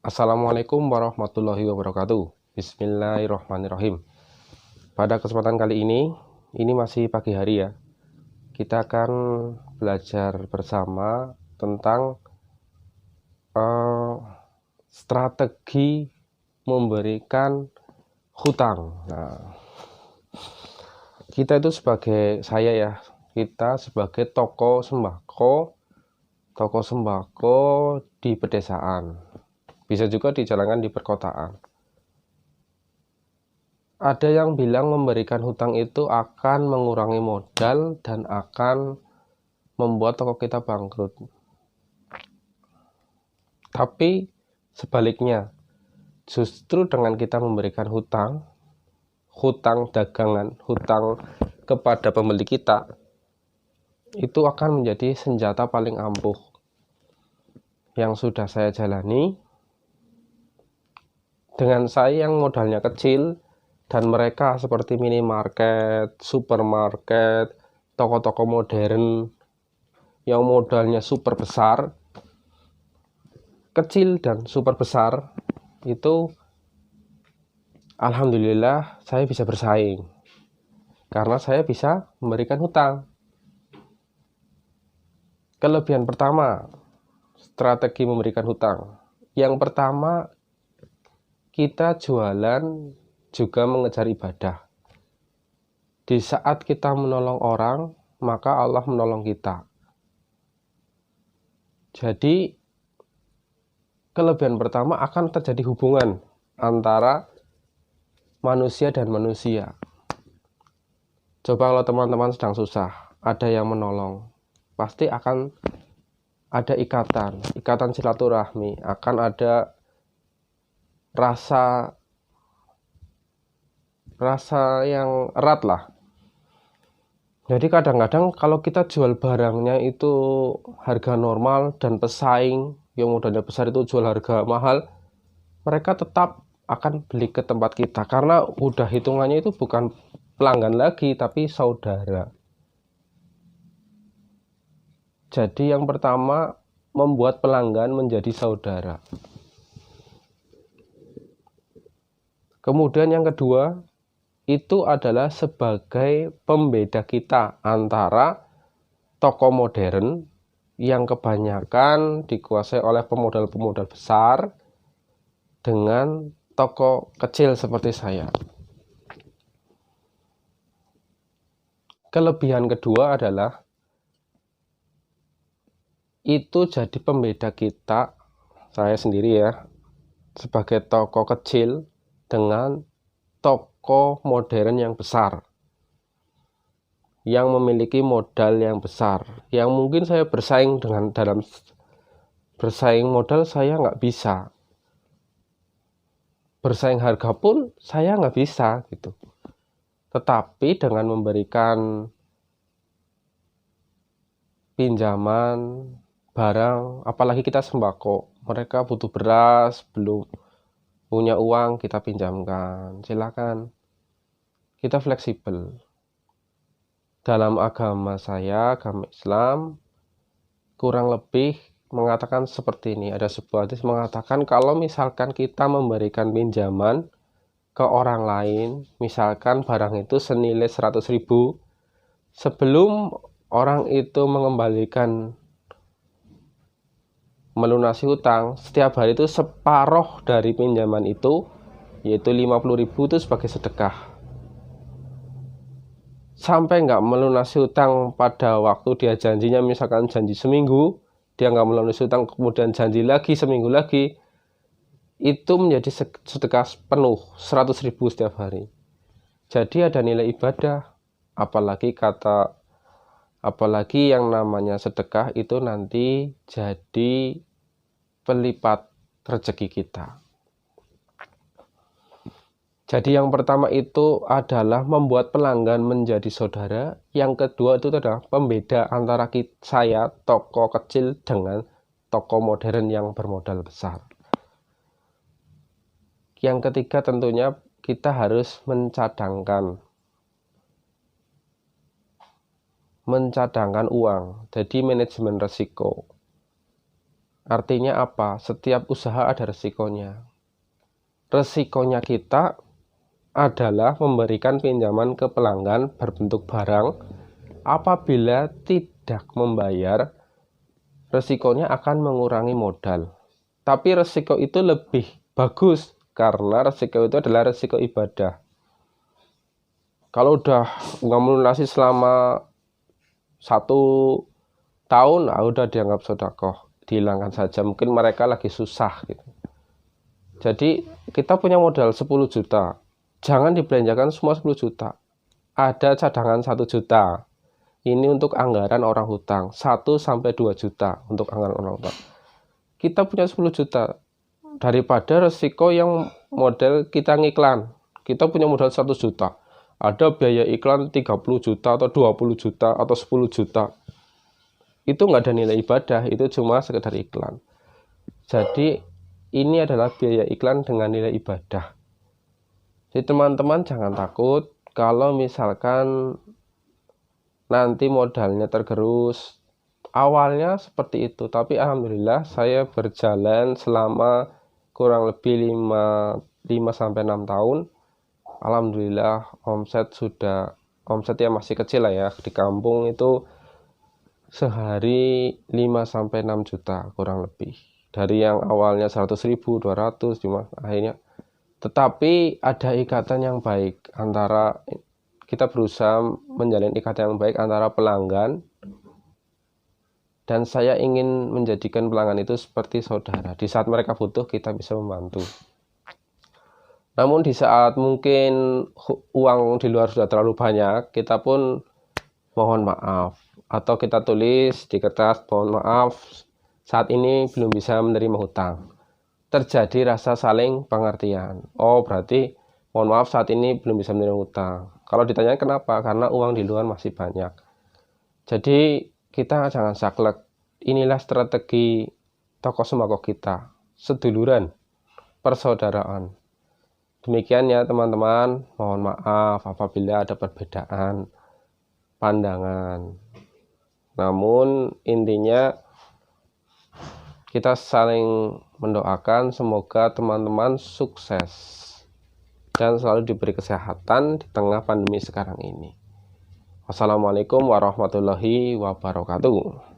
Assalamualaikum warahmatullahi wabarakatuh. Bismillahirrahmanirrahim. Pada kesempatan kali ini masih pagi hari ya. Kita akan belajar bersama tentang strategi memberikan hutang. Nah, kita itu kita sebagai toko sembako di pedesaan. Bisa juga dijalankan di perkotaan. Ada yang bilang memberikan hutang itu akan mengurangi modal dan akan membuat toko kita bangkrut. Tapi sebaliknya, justru dengan kita memberikan hutang dagangan, hutang kepada pembeli kita, itu akan menjadi senjata paling ampuh yang sudah saya jalani. Dengan saya yang modalnya kecil dan mereka seperti minimarket, supermarket, toko-toko modern yang modalnya super besar, kecil dan super besar, itu alhamdulillah saya bisa bersaing karena saya bisa memberikan hutang. Kelebihan pertama strategi memberikan hutang, yang pertama, kita jualan juga mengejar ibadah. Di saat kita menolong orang, maka Allah menolong kita. Jadi, kelebihan pertama akan terjadi hubungan antara manusia dan manusia. Coba kalau teman-teman sedang susah, ada yang menolong, pasti akan ada ikatan silaturahmi, akan ada rasa yang erat lah. Jadi kadang-kadang kalau kita jual barangnya itu harga normal dan pesaing yang modalnya besar itu jual harga mahal, mereka tetap akan beli ke tempat kita karena udah hitungannya itu bukan pelanggan lagi tapi saudara. Jadi yang pertama, membuat pelanggan menjadi saudara. Kemudian yang kedua, itu adalah sebagai pembeda kita antara toko modern yang kebanyakan dikuasai oleh pemodal-pemodal besar dengan toko kecil seperti saya. Kelebihan kedua adalah itu jadi pembeda kita, saya sendiri ya, sebagai toko kecil dengan toko modern yang besar, yang memiliki modal yang besar, yang mungkin saya bersaing dalam bersaing modal saya nggak bisa, bersaing harga pun saya nggak bisa gitu. Tetapi dengan memberikan pinjaman barang, apalagi kita sembako, mereka butuh beras, belum punya uang, kita pinjamkan, silakan. Kita fleksibel. Dalam agama saya, agama Islam, kurang lebih mengatakan seperti ini. Ada sebuah hadis mengatakan kalau misalkan kita memberikan pinjaman ke orang lain, misalkan barang itu senilai 100.000, sebelum orang itu mengembalikan melunasi hutang, setiap hari itu separuh dari pinjaman itu, yaitu 50.000 itu sebagai sedekah. Sampai nggak melunasi hutang pada waktu dia janjinya, misalkan janji seminggu, dia nggak melunasi hutang, kemudian janji lagi seminggu lagi, itu menjadi sedekah penuh 100.000 setiap hari. Jadi ada nilai ibadah, apalagi yang namanya sedekah itu nanti jadi pelipat rezeki kita. Jadi yang pertama itu adalah membuat pelanggan menjadi saudara. Yang kedua itu adalah pembeda antara saya, toko kecil, dengan toko modern yang bermodal besar. Yang ketiga tentunya kita harus mencadangkan uang, jadi manajemen resiko. Artinya apa? Setiap usaha ada resikonya. Resikonya kita adalah memberikan pinjaman ke pelanggan berbentuk barang. Apabila tidak membayar, resikonya akan mengurangi modal. Tapi resiko itu lebih bagus karena resiko itu adalah resiko ibadah. Kalau udah nggak melunasi selama 1 tahun, udah dianggap sedekah, dihilangkan saja. Mungkin mereka lagi susah gitu. Jadi kita punya modal 10 juta, jangan dibelanjakan semua 10 juta. Ada cadangan 1 juta. Ini untuk anggaran orang hutang, 1-2 juta untuk anggaran orang hutang. Kita punya 10 juta, daripada resiko yang model kita ngiklan. Kita punya modal 100 juta, ada biaya iklan 30 juta atau 20 juta atau 10 juta. Itu nggak ada nilai ibadah, itu cuma sekedar iklan. Jadi ini adalah biaya iklan dengan nilai ibadah. Jadi teman-teman jangan takut kalau misalkan nanti modalnya tergerus. Awalnya seperti itu, tapi alhamdulillah saya berjalan selama kurang lebih 5-6 tahun. Alhamdulillah omset yang masih kecil lah ya, di kampung itu sehari 5-6 juta kurang lebih. Dari yang awalnya 100.000, 200 cuma akhirnya. Tetapi ada ikatan yang baik antara, kita berusaha menjalin ikatan yang baik antara pelanggan, dan saya ingin menjadikan pelanggan itu seperti saudara. Di saat mereka butuh, kita bisa membantu. Namun di saat mungkin uang di luar sudah terlalu banyak, kita pun mohon maaf. Atau kita tulis di kertas, mohon maaf, saat ini belum bisa menerima hutang. Terjadi rasa saling pengertian. Oh, berarti mohon maaf saat ini belum bisa menerima hutang. Kalau ditanya kenapa? Karena uang di luar masih banyak. Jadi kita jangan saklek. Inilah strategi toko sembako kita. Seduluran, persaudaraan. Demikian ya teman-teman. Mohon maaf apabila ada perbedaan pandangan. Namun intinya kita saling mendoakan semoga teman-teman sukses dan selalu diberi kesehatan di tengah pandemi sekarang ini. Wassalamualaikum warahmatullahi wabarakatuh.